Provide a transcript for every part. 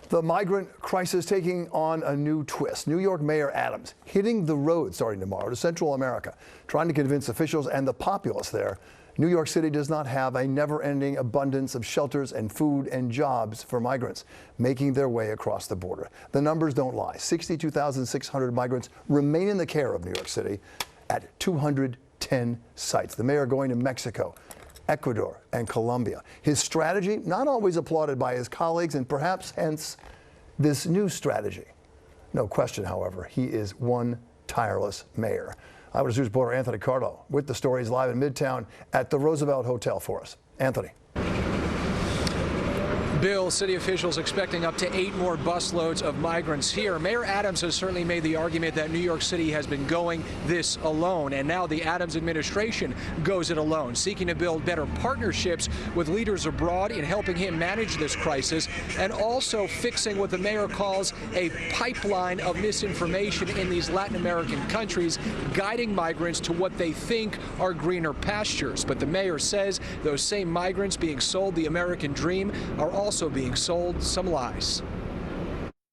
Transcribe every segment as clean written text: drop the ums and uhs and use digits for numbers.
The migrant crisis taking on a new twist. New York Mayor Adams hitting the road starting tomorrow to Central America, trying to convince officials and the populace there New York City does not have a never-ending abundance of shelters and food and jobs for migrants making their way across the border. The numbers don't lie. 62,600 migrants remain in the care of New York City at 210 sites. The mayor going to Mexico, Ecuador, and Colombia. His strategy, not always applauded by his colleagues, and perhaps hence this new strategy. No question, however, he is one tireless mayor. Eyewitness News reporter Anthony Carlo with the stories live in Midtown at the Roosevelt Hotel for us. Anthony. Bill, city officials expecting up to 8 more busloads of migrants here. Mayor Adams has certainly made the argument that New York City has been going this alone, and now the Adams administration goes it alone, seeking to build better partnerships with leaders abroad in helping him manage this crisis, and also fixing what the mayor calls a pipeline of misinformation in these Latin American countries, guiding migrants to what they think are greener pastures. But the mayor says those same migrants being sold the American dream are also being sold some lies.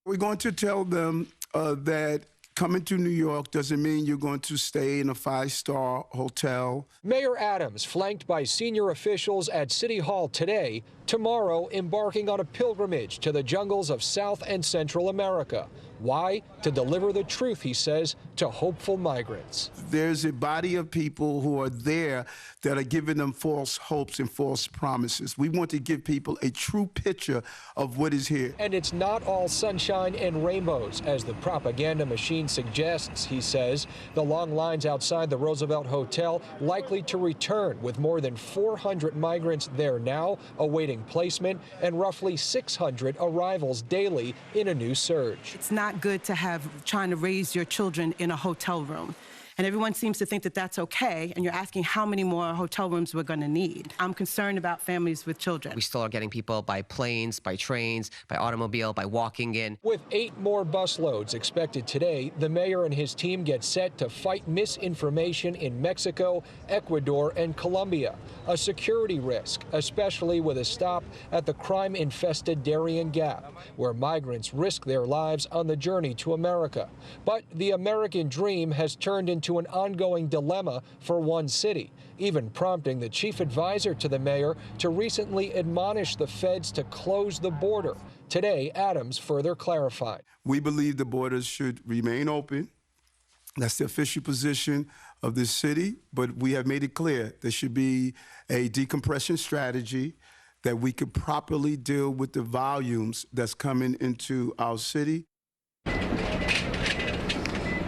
We're going to tell them that coming to New York doesn't mean you're going to stay in a 5-star hotel. Mayor Adams, flanked by senior officials at City Hall today, tomorrow embarking on a pilgrimage to the jungles of South and Central America. Why? To deliver the truth, he says, to hopeful migrants. There's a body of people who are there that are giving them false hopes and false promises. We want to give people a true picture of what is here. And it's not all sunshine and rainbows, as the propaganda machine suggests, he says. The long lines outside the Roosevelt Hotel likely to return, with more than 400 migrants there now awaiting placement and roughly 600 arrivals daily in a new surge. It's not good to have trying to raise your children in a hotel room. And everyone seems to think that that's okay, and you're asking how many more hotel rooms we're going to need. I'm concerned about families with children. We still are getting people by planes, by trains, by automobile, by walking in. With 8 more busloads expected today, the mayor and his team get set to fight misinformation in Mexico, Ecuador, and Colombia. A security risk, especially with a stop at the crime-infested Darien Gap, where migrants risk their lives on the journey to America. But the American dream has turned into an ongoing dilemma for one city, even prompting the chief advisor to the mayor to recently admonish the feds to close the border. Today, Adams further clarified. We believe the borders should remain open. That's the official position of this city, but we have made it clear there should be a decompression strategy that we could properly deal with the volumes that's coming into our city.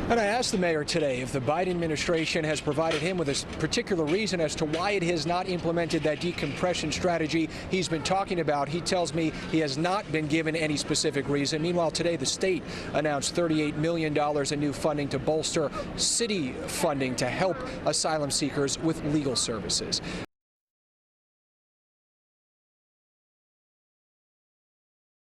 And I asked the mayor today if the Biden administration has provided him with a particular reason as to why it has not implemented that decompression strategy he's been talking about. He tells me he has not been given any specific reason. Meanwhile, today the state announced $38 million in new funding to bolster city funding to help asylum seekers with legal services.